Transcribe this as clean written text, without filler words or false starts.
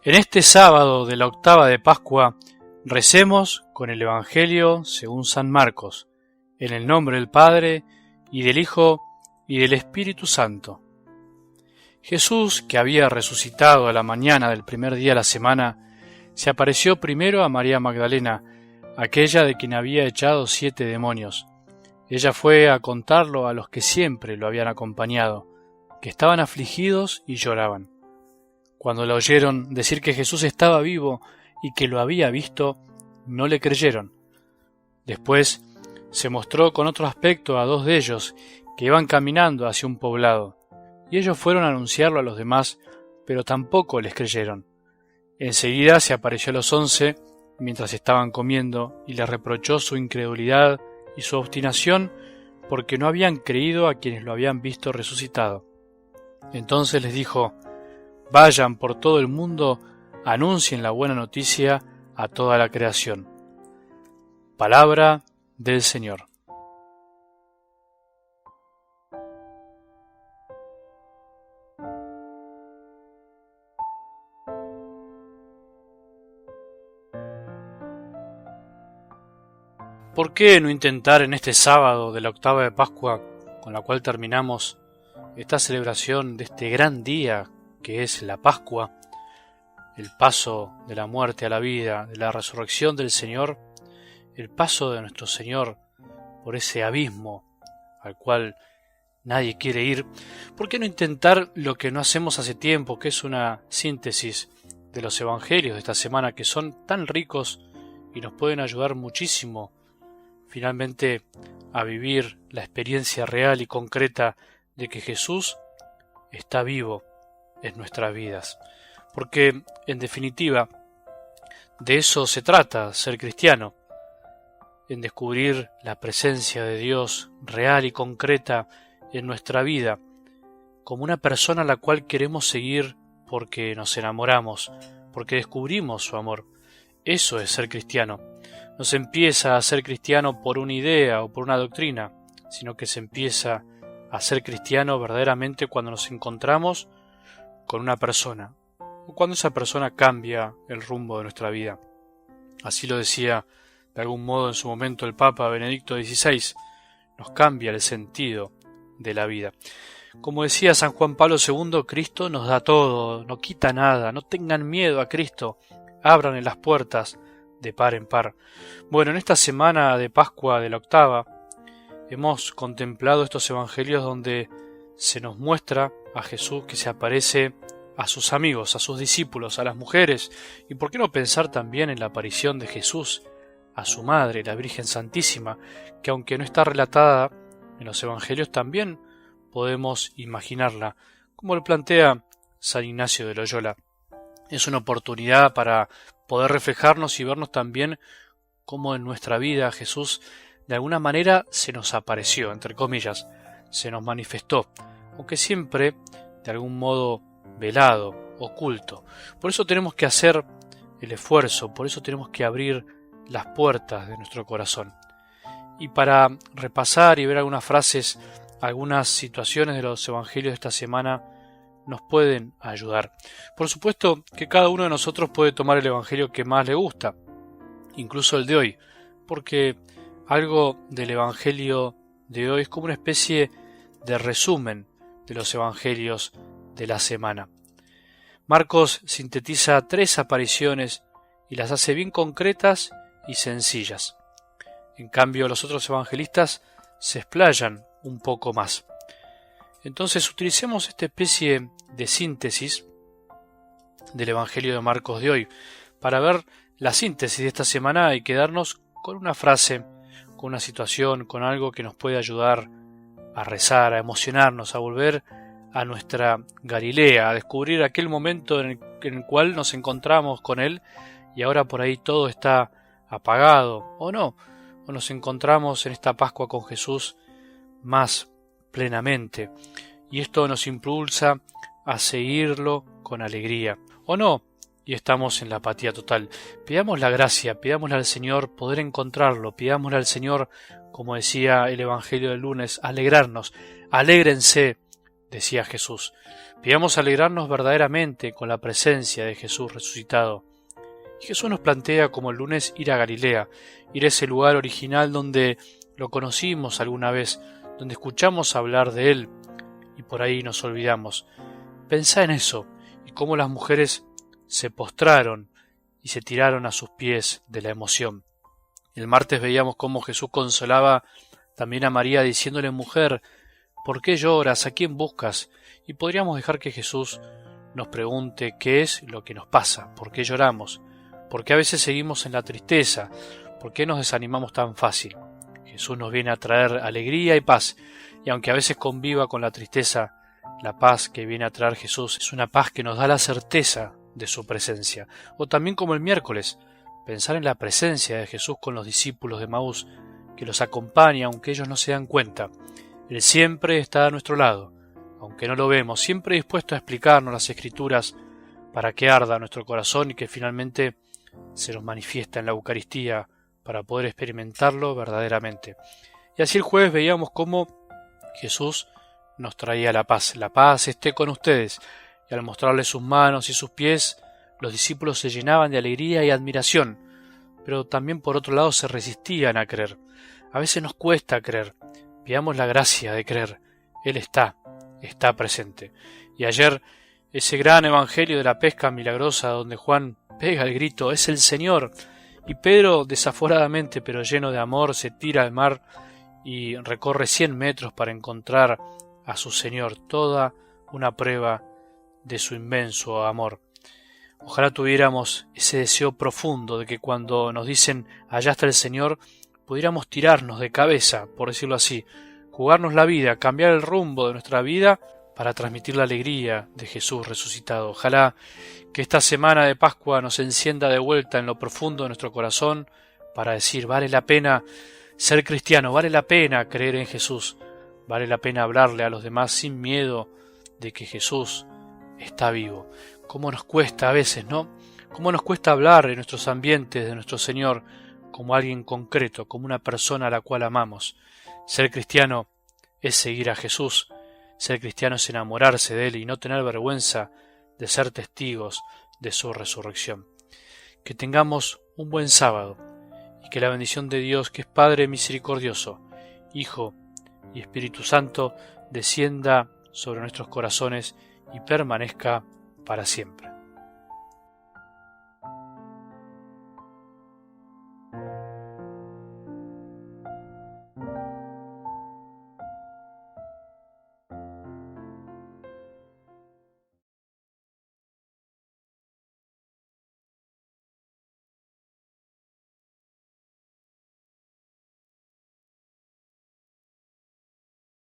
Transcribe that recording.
En este sábado de la octava de Pascua, recemos con el Evangelio según San Marcos, en el nombre del Padre, y del Hijo, y del Espíritu Santo. Jesús, que había resucitado a la mañana del primer día de la semana, se apareció primero a María Magdalena, aquella de quien había echado 7 demonios. Ella fue a contarlo a los que siempre lo habían acompañado, que estaban afligidos y lloraban. Cuando la oyeron decir que Jesús estaba vivo y que lo había visto, no le creyeron. Después se mostró con otro aspecto a 2 de ellos que iban caminando hacia un poblado, y ellos fueron a anunciarlo a los demás, pero tampoco les creyeron. Enseguida se apareció a los 11 mientras estaban comiendo y les reprochó su incredulidad y su obstinación porque no habían creído a quienes lo habían visto resucitado. Entonces les dijo: vayan por todo el mundo, anuncien la buena noticia a toda la creación. Palabra del Señor. ¿Por qué no intentar en este sábado de la octava de Pascua, con la cual terminamos esta celebración de este gran día que es la Pascua, el paso de la muerte a la vida, de la resurrección del Señor, el paso de nuestro Señor por ese abismo al cual nadie quiere ir? ¿Por qué no intentar lo que no hacemos hace tiempo, que es una síntesis de los evangelios de esta semana, que son tan ricos y nos pueden ayudar muchísimo finalmente a vivir la experiencia real y concreta de que Jesús está vivo en nuestras vidas? Porque, en definitiva, de eso se trata ser cristiano, en descubrir la presencia de Dios real y concreta en nuestra vida, como una persona a la cual queremos seguir porque nos enamoramos, porque descubrimos su amor. Eso es ser cristiano. No se empieza a ser cristiano por una idea o por una doctrina, sino que se empieza a ser cristiano verdaderamente cuando nos encontramos con una persona, o cuando esa persona cambia el rumbo de nuestra vida. Así lo decía de algún modo en su momento el Papa Benedicto XVI, nos cambia el sentido de la vida. Como decía San Juan Pablo II, Cristo nos da todo, no quita nada, no tengan miedo a Cristo, abran en las puertas de par en par. Bueno, en esta semana de Pascua de la octava, hemos contemplado estos evangelios donde se nos muestra a Jesús que se aparece a sus amigos, a sus discípulos, a las mujeres, y por qué no pensar también en la aparición de Jesús a su madre, la Virgen Santísima, que aunque no está relatada en los evangelios, también podemos imaginarla, como lo plantea San Ignacio de Loyola. Es una oportunidad para poder reflejarnos y vernos también cómo en nuestra vida Jesús de alguna manera se nos apareció, entre comillas, se nos manifestó, aunque siempre de algún modo velado, oculto. Por eso tenemos que hacer el esfuerzo, por eso tenemos que abrir las puertas de nuestro corazón. Y para repasar y ver algunas frases, algunas situaciones de los evangelios de esta semana nos pueden ayudar. Por supuesto que cada uno de nosotros puede tomar el evangelio que más le gusta, incluso el de hoy, porque algo del evangelio de hoy es como una especie de resumen de los evangelios de la semana. Marcos sintetiza 3 apariciones y las hace bien concretas y sencillas. En cambio, los otros evangelistas se explayan un poco más. Entonces utilicemos esta especie de síntesis del Evangelio de Marcos de hoy para ver la síntesis de esta semana y quedarnos con una frase, con una situación, con algo que nos puede ayudar a rezar, a emocionarnos, a volver a nuestra Galilea, a descubrir aquel momento en el cual nos encontramos con Él y ahora por ahí todo está apagado, o no, o nos encontramos en esta Pascua con Jesús más plenamente, y esto nos impulsa a seguirlo con alegría, o no, y estamos en la apatía total. Pidamos la gracia, pidámosle al Señor poder encontrarlo, pidámosle al Señor, como decía el Evangelio del lunes, alegrarnos. Alégrense, decía Jesús. Pidamos alegrarnos verdaderamente con la presencia de Jesús resucitado. Y Jesús nos plantea como el lunes ir a Galilea, ir a ese lugar original donde lo conocimos alguna vez, donde escuchamos hablar de Él y por ahí nos olvidamos. Pensá en eso y cómo las mujeres se postraron y se tiraron a sus pies de la emoción. El martes veíamos cómo Jesús consolaba también a María diciéndole: mujer, ¿por qué lloras? ¿A quién buscas? Y podríamos dejar que Jesús nos pregunte qué es lo que nos pasa, por qué lloramos, por qué a veces seguimos en la tristeza, por qué nos desanimamos tan fácil. Jesús nos viene a traer alegría y paz, y aunque a veces conviva con la tristeza, la paz que viene a traer Jesús es una paz que nos da la certeza de su presencia. O también como el miércoles, pensar en la presencia de Jesús con los discípulos de Emaús, que los acompaña aunque ellos no se dan cuenta. Él siempre está a nuestro lado, aunque no lo vemos, siempre dispuesto a explicarnos las Escrituras para que arda nuestro corazón y que finalmente se nos manifiesta en la Eucaristía para poder experimentarlo verdaderamente. Y así el jueves veíamos cómo Jesús nos traía la paz esté con ustedes, y al mostrarle sus manos y sus pies, los discípulos se llenaban de alegría y admiración, pero también por otro lado se resistían a creer. A veces nos cuesta creer, pidamos la gracia de creer, Él está presente. Y ayer ese gran evangelio de la pesca milagrosa donde Juan pega el grito: ¡es el Señor! Y Pedro, desaforadamente pero lleno de amor, se tira al mar y recorre 100 metros para encontrar a su Señor, toda una prueba de su inmenso amor. Ojalá tuviéramos ese deseo profundo de que cuando nos dicen allá está el Señor, pudiéramos tirarnos de cabeza, por decirlo así, jugarnos la vida, cambiar el rumbo de nuestra vida para transmitir la alegría de Jesús resucitado. Ojalá que esta semana de Pascua nos encienda de vuelta en lo profundo de nuestro corazón para decir: vale la pena ser cristiano, vale la pena creer en Jesús, vale la pena hablarle a los demás sin miedo de que Jesús está vivo. ¿Cómo nos cuesta a veces, no? ¿Cómo nos cuesta hablar en nuestros ambientes de nuestro Señor como alguien concreto, como una persona a la cual amamos? Ser cristiano es seguir a Jesús. Ser cristiano es enamorarse de Él y no tener vergüenza de ser testigos de su resurrección. Que tengamos un buen sábado y que la bendición de Dios, que es Padre misericordioso, Hijo y Espíritu Santo, descienda sobre nuestros corazones y permanezca para siempre.